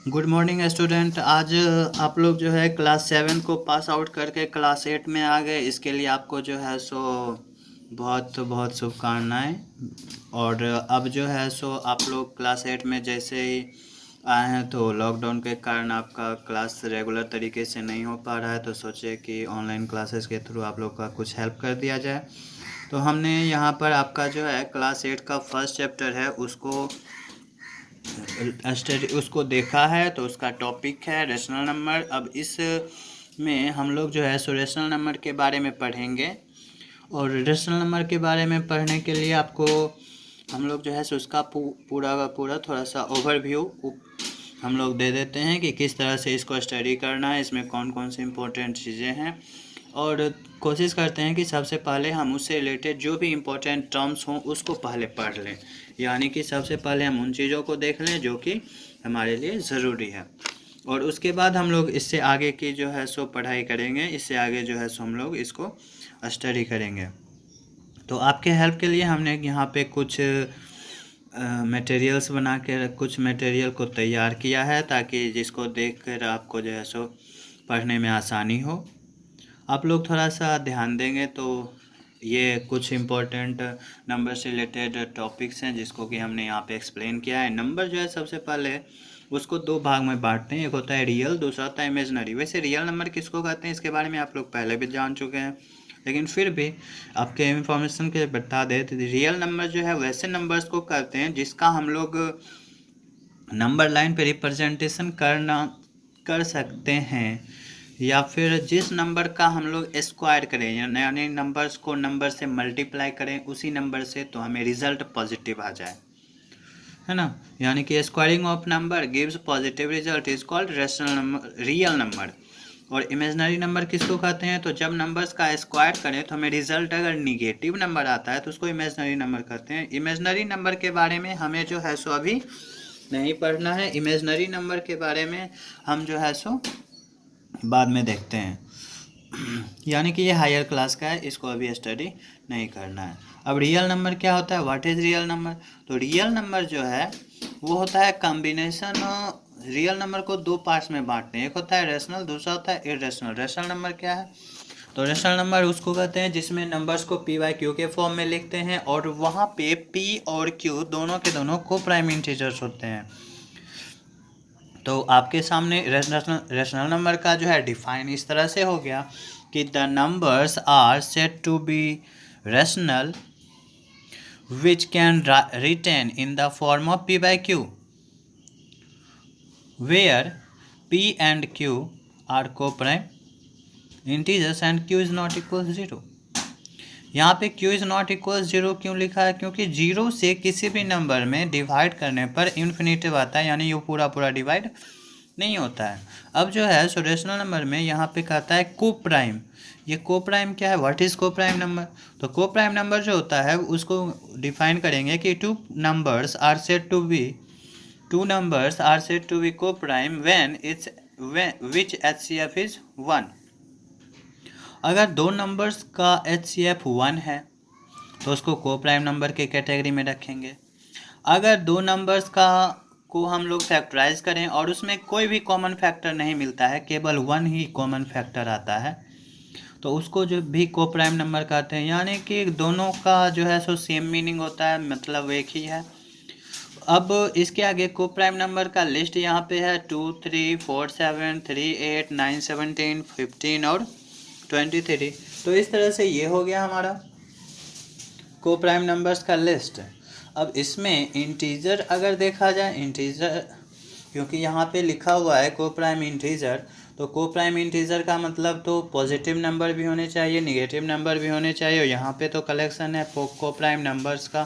Good morning student. आज आप लोग जो है क्लास 7 को पास आउट करके क्लास 8 में आ गए। इसके लिए आपको जो है सो बहुत बहुत शुभकामनाएं। और अब जो है सो आप लोग क्लास 8 में जैसे ही आए हैं तो लॉकडाउन के कारण आपका क्लास रेगुलर तरीके से नहीं हो पा रहा है, तो सोचे कि ऑनलाइन क्लासेस के थ्रू आप लोग का कुछ हेल्प कर दिया जाए। तो हमने यहाँ पर आपका जो है क्लास 8 का फर्स्ट चैप्टर है उसको स्टडी उसको देखा है। तो उसका टॉपिक है रेशनल नंबर। अब इस में हम लोग जो है सो रेशनल नंबर के बारे में पढ़ेंगे। और रेशनल नंबर के बारे में पढ़ने के लिए आपको हम लोग जो है सो उसका पूरा का पूरा थोड़ा सा ओवरव्यू हम लोग दे देते हैं कि किस तरह से इसको स्टडी करना है, इसमें कौन कौन सी इम्पोर्टेंट चीज़ें हैं। और कोशिश करते हैं कि सबसे पहले हम उससे रिलेटेड जो भी इम्पोर्टेंट टर्म्स हों उसको पहले पढ़ लें, यानी कि सबसे पहले हम उन चीज़ों को देख लें जो कि हमारे लिए ज़रूरी है। और उसके बाद हम लोग इससे आगे की जो है सो पढ़ाई करेंगे, इससे आगे जो है सो हम लोग इसको स्टडी करेंगे। तो आपके हेल्प के लिए हमने यहाँ पे कुछ मटेरियल्स बना के कुछ मटेरियल को तैयार किया है, ताकि जिसको देखकर आपको जो है सो पढ़ने में आसानी हो। आप लोग थोड़ा सा ध्यान देंगे तो ये कुछ इम्पोर्टेंट नंबर से रिलेटेड टॉपिक्स हैं जिसको कि हमने यहाँ पे एक्सप्लेन किया है। नंबर जो है सबसे पहले उसको दो भाग में बांटते हैं, एक होता है रियल, दूसरा होता है इमेजनरी। वैसे रियल नंबर किसको कहते हैं इसके बारे में आप लोग पहले भी जान चुके हैं, लेकिन फिर भी आपके इंफॉर्मेशन के लिए बता दें तो रियल नंबर जो है वैसे नंबर्स को कहते हैं जिसका हम लोग नंबर लाइन पे रिप्रेजेंटेशन कर सकते हैं, या फिर जिस नंबर का हम लोग स्क्वायर करें यानी नंबर्स को नंबर से मल्टीप्लाई करें उसी नंबर से, तो हमें रिजल्ट पॉजिटिव आ जाए, है ना। यानी कि squaring of number gives positive result is called rational number, real number. और इमेजनरी नंबर किसको कहते हैं, तो जब नंबर्स का स्क्वायर करें तो हमें रिजल्ट अगर निगेटिव नंबर आता है तो उसको इमेजनरी नंबर कहते हैं। इमेजनरी नंबर के बारे में हमें जो है सो अभी नहीं पढ़ना है, इमेजनरी नंबर के बारे में हम जो है सो बाद में देखते हैं। यानी कि ये हायर क्लास का है, इसको अभी स्टडी नहीं करना है। अब रियल नंबर क्या होता है, व्हाट इज़ रियल नंबर। तो रियल नंबर जो है वो होता है कॉम्बिनेशन। रियल नंबर को दो पार्ट्स में बांटते हैं, एक होता है रेशनल, दूसरा होता है इरेशनल। रेशनल नंबर क्या है, तो रेशनल नंबर उसको कहते हैं जिसमें नंबर्स को पी बाई क्यू के फॉर्म में लिखते हैं और वहाँ पे पी और क्यू दोनों के दोनों को प्राइम इंटीजर्स होते हैं। तो आपके सामने रेशनल नंबर का जो है डिफाइन इस तरह से हो गया कि the numbers are said to be rational which can written in the form of p by q, where p and q are co-prime integers and q is not equal 0। यहाँ पे q इज़ नॉट इक्वल 0 क्यों लिखा है, क्योंकि 0 से किसी भी number में डिवाइड करने पर इन्फिनिटिव आता है, यानी ये पूरा पूरा डिवाइड नहीं होता है। अब जो है सो रेशनल नंबर में यहाँ पे कहता है को प्राइम। ये को प्राइम क्या है, व्हाट इज़ को प्राइम नंबर। तो को प्राइम नंबर जो होता है उसको डिफाइन करेंगे कि two numbers are said to be coprime when which HCF is 1। अगर दो नंबर्स का HCF 1 है तो उसको को प्राइम नंबर के कैटेगरी में रखेंगे। अगर दो नंबर्स को हम लोग फैक्टराइज करें और उसमें कोई भी कॉमन फैक्टर नहीं मिलता है, केवल 1 ही कॉमन फैक्टर आता है, तो उसको जो भी को प्राइम नंबर कहते हैं। यानी कि दोनों का जो है सो सेम मीनिंग होता है, मतलब एक ही है। अब इसके आगे को प्राइम नंबर का लिस्ट यहाँ पे है 2, 3, 4, 7, 3, 8, 9, 17, 15 और 23। तो इस तरह से ये हो गया हमारा को प्राइम नंबर्स का लिस्ट। अब इसमें इंटीजर अगर देखा जाए, इंटीजर क्योंकि यहाँ पे लिखा हुआ है को प्राइम इंटीजर, तो को प्राइम इंटीजर का मतलब तो पॉजिटिव नंबर भी होने चाहिए, निगेटिव नंबर भी होने चाहिए। और यहाँ पे तो कलेक्शन है को प्राइम नंबर्स का।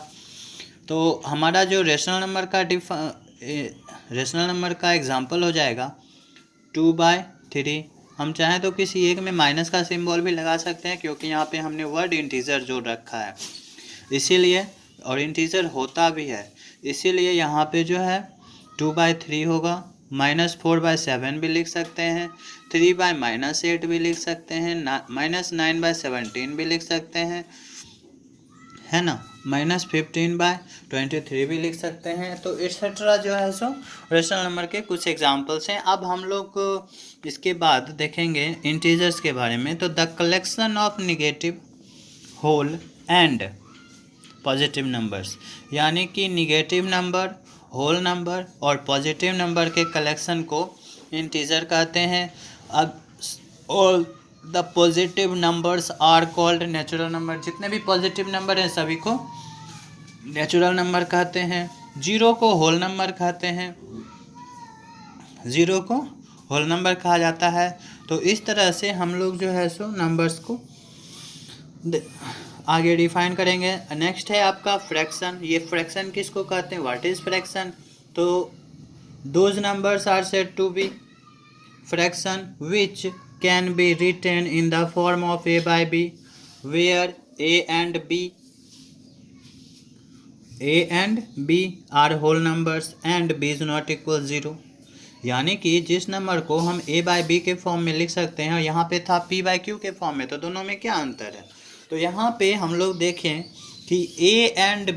तो हमारा जो रेशनल नंबर का एग्जांपल हो जाएगा 2/3। हम चाहें तो किसी एक में माइनस का सिंबल भी लगा सकते हैं, क्योंकि यहाँ पे हमने वर्ड इंटीजर जोड़ रखा है इसीलिए, और इंटीजर होता भी है इसीलिए यहाँ पे जो है 2/3 होगा। -4/7 भी लिख सकते हैं, 3/-8 भी लिख सकते हैं, -9/17 भी लिख सकते हैं, है ना। -15/23 भी लिख सकते हैं। तो एट्सेट्रा जो है सो रेशनल नंबर के कुछ एग्जांपल्स हैं। अब हम लोग इसके बाद देखेंगे इंटीजर्स के बारे में। तो the collection of negative, whole and positive numbers, यानी कि निगेटिव नंबर, होल नंबर और पॉजिटिव नंबर के कलेक्शन को इंटीजर कहते हैं। अब all the positive numbers are called natural number, जितने भी पॉजिटिव नंबर हैं सभी को नेचुरल नंबर कहते हैं। जीरो को होल नंबर कहते हैं, जीरो को होल नंबर कहा जाता है। तो इस तरह से हम लोग जो है सो नंबर्स को आगे डिफाइन करेंगे। नेक्स्ट है आपका फ्रैक्शन। ये फ्रैक्शन किसको कहते हैं, व्हाट इज फ्रैक्शन। तो those numbers are said to be fraction which can be written in the form of a by b, where a and b are whole numbers and b is not equal 0। यानी कि जिस number को हम a by b के form में लिख सकते हैं और यहाँ पे था p by q के फॉर्म में, तो दोनों में क्या अंतर है। तो यहाँ पे हम लोग देखें कि a and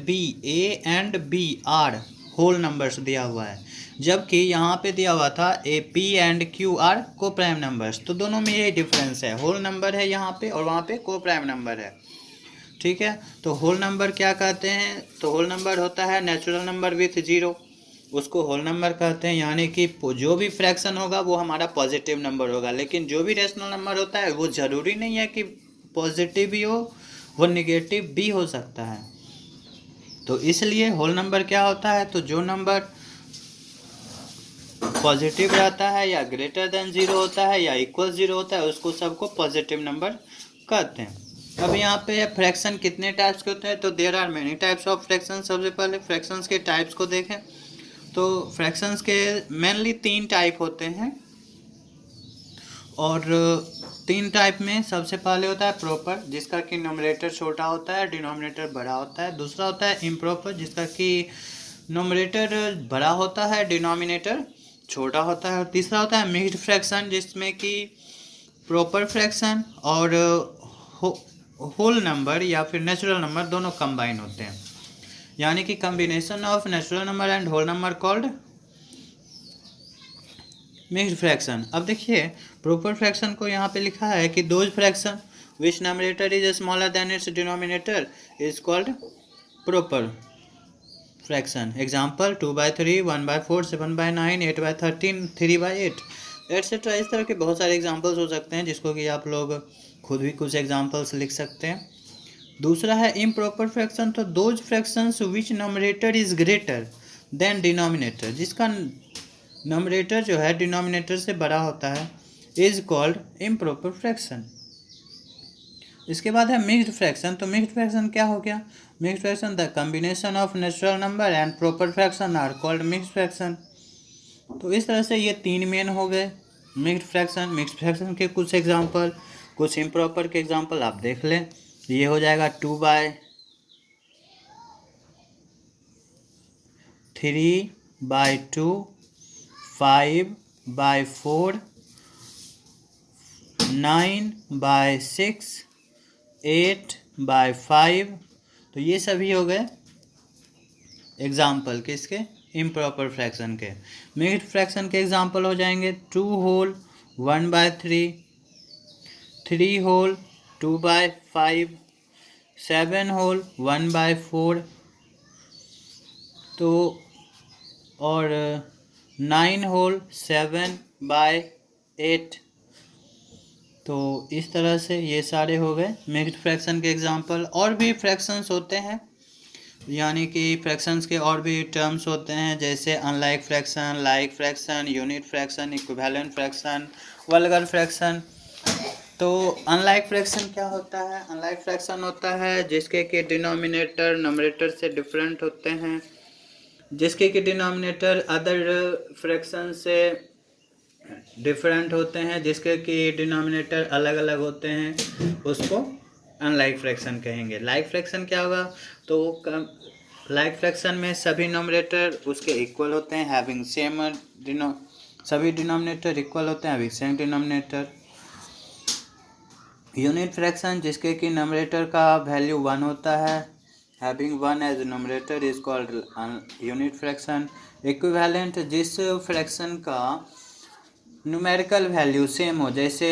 b are whole numbers दिया हुआ है, जबकि यहाँ पे दिया हुआ था p and q आर को प्राइम नंबर्स। तो दोनों में यही डिफरेंस है, होल नंबर है यहाँ पे और वहाँ पे को प्राइम नंबर है। ठीक है, तो होल नंबर क्या कहते हैं, तो होल नंबर होता है नेचुरल नंबर विथ जीरो, उसको होल नंबर कहते हैं। यानी कि जो भी फ्रैक्शन होगा वो हमारा पॉजिटिव नंबर होगा, लेकिन जो भी रेशनल नंबर होता है वो ज़रूरी नहीं है कि पॉजिटिव ही हो, वो नेगेटिव भी हो सकता है। तो इसलिए होल नंबर क्या होता है, तो जो नंबर पॉजिटिव रहता है या ग्रेटर देन जीरो होता है या इक्वल जीरो होता है उसको सबको पॉजिटिव नंबर कहते हैं। अब यहाँ पे फ्रैक्शन कितने टाइप्स के होते हैं, तो there are many types of fraction. सबसे पहले फ्रैक्शंस के टाइप्स को देखें तो फ्रैक्शंस के मेनली 3 टाइप होते हैं, और 3 टाइप में सबसे पहले होता है प्रॉपर, जिसका कि नोमरेटर छोटा होता है, डिनोमिनेटर बड़ा होता है। दूसरा होता है इम्प्रॉपर, जिसका कि नोमरेटर बड़ा होता है, डिनोमिनेटर छोटा होता है। और तीसरा होता है मिक्स्ड फ्रैक्शन, जिसमें कि प्रॉपर फ्रैक्शन और होल नंबर या फिर नेचुरल नंबर दोनों कंबाइन होते हैं, यानी कि combination of natural number and whole number called mixed fraction. अब देखिए प्रॉपर फ्रैक्शन को यहाँ पे लिखा है कि those fraction which numerator is smaller than it's denominator is called proper fraction. Example 2/3, 1/4, 7/9, 8/13, 3/8 etcetera. इस तरह के बहुत सारे एग्जाम्पल्स हो सकते हैं जिसको कि आप लोग खुद भी कुछ एग्जाम्पल्स लिख सकते हैं। दूसरा है इम्प्रॉपर फ्रैक्शन, तो those fractions which numerator is greater than denominator, जिसका नंबरेटर जो है डिनोमिनेटर से बड़ा होता है, इज कॉल्ड इम्प्रॉपर फ्रैक्शन। इसके बाद है मिक्स्ड फ्रैक्शन। तो मिक्स्ड फ्रैक्शन क्या हो गया, mixed fraction the combination of natural number and proper fraction are called mixed fraction. तो इस तरह से ये 3 मेन हो गए मिक्स्ड फ्रैक्शन। मिक्स्ड फ्रैक्शन के कुछ एग्जांपल, कुछ इम्प्रॉपर के एग्जांपल आप देख लें। ये हो जाएगा 2/3/2, 5/4, 9/6, 8/5। तो ये सभी हो गए एग्जाम्पल किसके, इम्प्रॉपर फ्रैक्शन के। मिक्स्ड फ्रैक्शन के एग्जाम्पल हो जाएंगे 2 होल 1/3, 3 होल 2/5, 7 होल 1/4, तो और 9 होल 7/8। तो इस तरह से ये सारे हो गए मिक्स्ड फ्रैक्शन के एग्जांपल। और भी फ्रैक्शंस होते हैं, यानी कि फ्रैक्शंस के और भी टर्म्स होते हैं, जैसे unlike fraction, like fraction, unit fraction, equivalent fraction, vulgar fraction. तो अनलाइक फ्रैक्शन क्या होता है, अनलाइक फ्रैक्शन होता है जिसके कि डिनोमिनेटर नंबरेटर से डिफरेंट होते हैं, जिसके कि डिनोमिनेटर अदर फ्रैक्शन से डिफरेंट होते हैं, जिसके कि डिनोमिनेटर अलग अलग होते हैं, उसको अनलाइक फ्रैक्शन कहेंगे। लाइक फ्रैक्शन क्या होगा, तो लाइक फ्रैक्शन में सभी नोमिनेटर उसके इक्वल होते हैं, हैविंग सेम सभी डिनोमिनेटर इक्वल होते हैं, having same denominator. Unit fraction जिसके कि नोमिनेटर का वैल्यू 1 होता है having 1 as numerator is called unit fraction. Equivalent जिस फ्रैक्शन का न्यूमेरिकल वैल्यू सेम हो, जैसे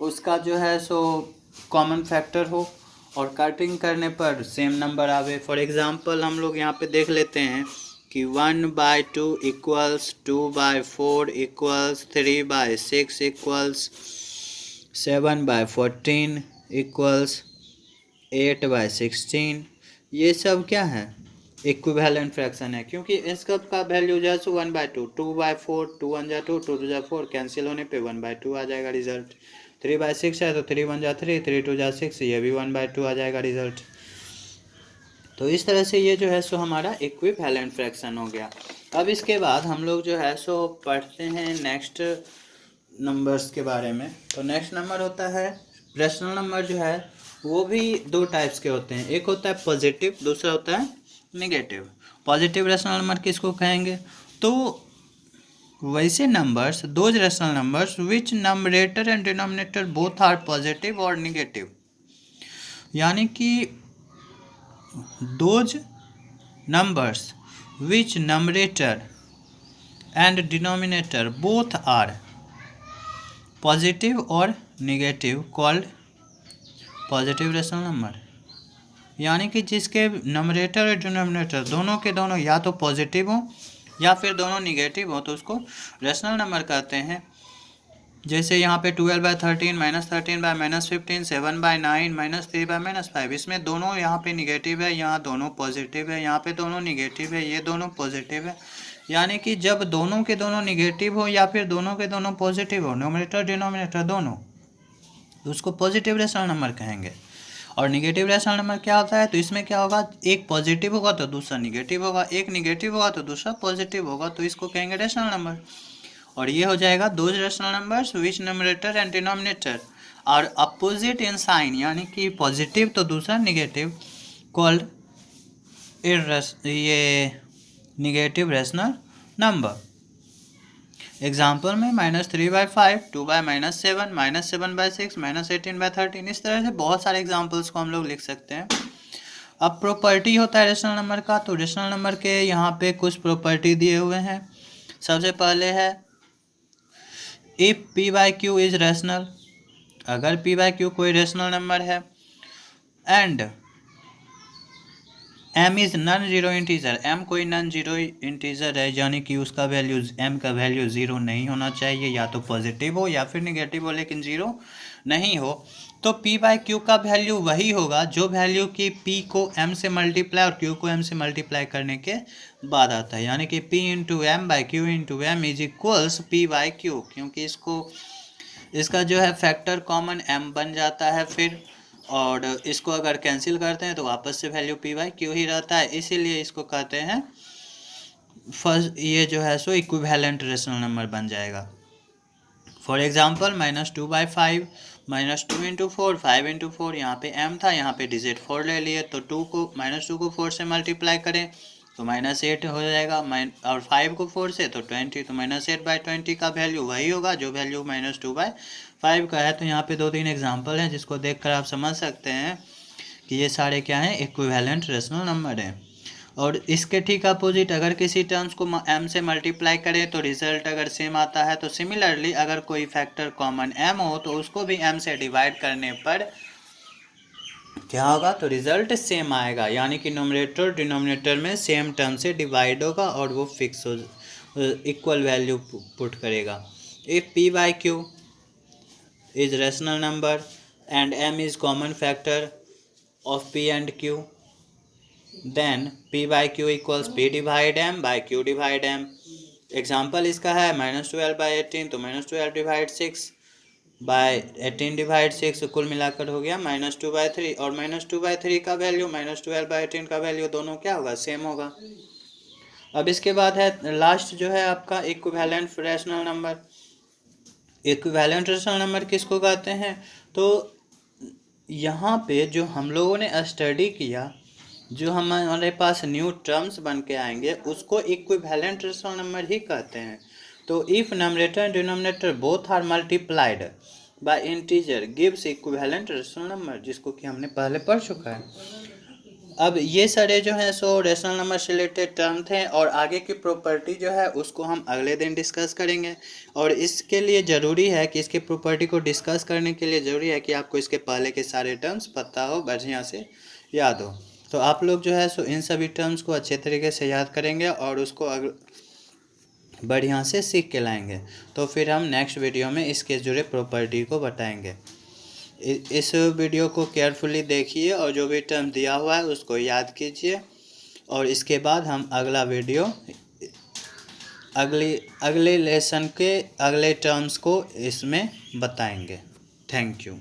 उसका जो है सो कॉमन फैक्टर हो और कटिंग करने पर सेम नंबर आवे। फॉर एग्जांपल हम लोग यहाँ पे देख लेते हैं कि 1/2 इक्वल्स 2/4 इक्वल्स 3/6 इक्वल्स 7/14 इक्वल्स 8/16। ये सब क्या है, इक्विवेलेंट फ्रैक्शन है, क्योंकि इस सब का वैल्यू जो है सो 1/2, 2/4, 2 1 जा 2, 2 2 जा 4, कैंसिल होने पे 1/2 आ जाएगा रिजल्ट। 3/6 है तो 3 1 जा 3, 3 2 जा 6, ये भी 1/2 आ जाएगा रिजल्ट। तो इस तरह से ये जो है सो हमारा इक्विवेलेंट फ्रैक्शन हो गया। अब इसके बाद हम लोग जो है सो पढ़ते हैं नेक्स्ट नंबर्स के बारे में। तो नेक्स्ट नंबर होता है रेशनल नंबर, जो है वो भी दो टाइप्स के होते हैं, एक होता है पॉजिटिव, दूसरा होता है नेगेटिव। पॉजिटिव रेशनल नंबर किसको कहेंगे, तो वैसे numbers, those rational numbers which numerator and denominator both are positive और नेगेटिव, यानी कि those numbers which numerator and denominator both are positive और negative called positive rational number. यानी कि जिसके नंबरेटर और डिनोमिनेटर दोनों के दोनों या तो पॉजिटिव हो या फिर दोनों निगेटिव हो, तो उसको रेशनल नंबर कहते हैं। जैसे यहाँ पे 12/13 -13/-15 7/9 -3/-5, इसमें दोनों यहाँ पे निगेटिव है, यहाँ दोनों पॉजिटिव है, यहाँ पे दोनों निगेटिव है, ये दोनों पॉजिटिव है। यानी कि जब दोनों के दोनों निगेटिव हो या फिर दोनों के दोनों पॉजिटिव हो, न्यूमरेटर डिनोमिनेटर दोनों, तो उसको पॉजिटिव रेशनल नंबर कहेंगे। और निगेटिव रेशनल नंबर क्या होता है, तो इसमें क्या होगा, एक पॉजिटिव होगा तो दूसरा निगेटिव होगा, एक निगेटिव होगा तो दूसरा पॉजिटिव होगा, तो इसको कहेंगे रेशनल नंबर। और ये हो जाएगा those rational numbers which numerator and denominator और अपोजिट इन साइन, यानी कि पॉजिटिव तो दूसरा निगेटिव, कॉल्ड ये निगेटिव रेशनल नंबर। एग्जाम्पल में -3/5, 2/-7, -7/6, -18/13, इस तरह से बहुत सारे एग्जाम्पल्स को हम लोग लिख सकते हैं। अब प्रॉपर्टी होता है रेशनल नंबर का, तो रेशनल नंबर के यहाँ पे कुछ प्रॉपर्टी दिए हुए हैं। सबसे पहले है इफ p/q इज रेशनल, अगर p/q कोई रेशनल नंबर है, and m is non zero integer, m कोई नॉन जीरो इंटीजर है, यानी कि उसका वैल्यू m का वैल्यू जीरो नहीं होना चाहिए, या तो पॉजिटिव हो या फिर निगेटिव हो, लेकिन जीरो नहीं हो, तो p/q का वैल्यू वही होगा जो वैल्यू की p को m से मल्टीप्लाई और q को m से मल्टीप्लाई करने के बाद आता है, यानी कि p into m by q into m is equals p/q, क्योंकि इसका जो है फैक्टर कॉमन m बन जाता है फिर, और इसको अगर कैंसिल करते हैं तो वापस से वैल्यू p/q ही रहता है, इसीलिए इसको कहते हैं फर्स्ट, ये जो है सो इक्विवेलेंट रेशनल नंबर बन जाएगा। फॉर एग्जांपल -2/5 -2 इंटू 4 5 इंटू 4, यहाँ पे m था, यहाँ पे डिजिट 4 ले लिए, तो -2 को 4 से मल्टीप्लाई करें तो -8 हो जाएगा, और 5 को 4 से तो 20, तो -8/20 का वैल्यू वही होगा जो वैल्यू -2/5 का है। तो यहाँ पे 2-3 एग्जांपल हैं जिसको देखकर आप समझ सकते हैं कि ये सारे क्या हैं, इक्विवेलेंट रेशनल नंबर हैं। और इसके ठीक अपोजिट, अगर किसी टर्म्स को m से मल्टीप्लाई करें तो रिजल्ट अगर सेम आता है, तो सिमिलरली अगर कोई फैक्टर कॉमन m हो तो उसको भी m से डिवाइड करने पर क्या होगा, तो रिजल्ट सेम आएगा, यानी कि न्यूमरेटर डिनोमिनेटर में सेम टर्म से डिवाइड होगा और वो फिक्स हो, इक्वल वैल्यू पुट करेगा। If p/q is rational number and m is common factor of p and q, then p/q equals p divide m by q divide m। Example इसका है -12/18, तो -12 divide 6 bye 18 divide 6, कुल मिलाकर हो गया -2/3, और -2/3 का वैल्यू -12/18 का वैल्यू दोनों क्या होगा, सेम होगा। अब इसके बाद है लास्ट जो है आपका equivalent rational number. Equivalent rational number किसको कहते हैं, तो यहाँ पे जो हम लोगों ने स्टडी किया, जो हमारे पास न्यू टर्म्स बन के आएंगे, उसको इक्विवेलेंट रेशनल नंबर ही कहते हैं। तो if numerator and denominator both are multiplied by integer gives equivalent rational number, जिसको कि हमने पहले पढ़ चुका है। अब ये सारे जो हैं सो रेशनल नंबर से रिलेटेड टर्म थे, और आगे की प्रॉपर्टी जो है उसको हम अगले दिन डिस्कस करेंगे। और इसके लिए ज़रूरी है कि इसके प्रॉपर्टी को डिस्कस करने के लिए ज़रूरी है कि आपको इसके पहले के सारे टर्म्स पता हो, बढ़िया से याद हो। तो आप लोग जो है सो इन सभी टर्म्स को अच्छे तरीके से याद करेंगे और उसको बढ़िया से सीख के लाएंगे। तो फिर हम नेक्स्ट वीडियो में इसके जुड़े प्रॉपर्टी को बताएंगे। इस वीडियो को केयरफुली देखिए और जो भी टर्म दिया हुआ है उसको याद कीजिए, और इसके बाद हम अगला वीडियो अगले लेसन के अगले टर्म्स को इसमें बताएंगे। Thank you.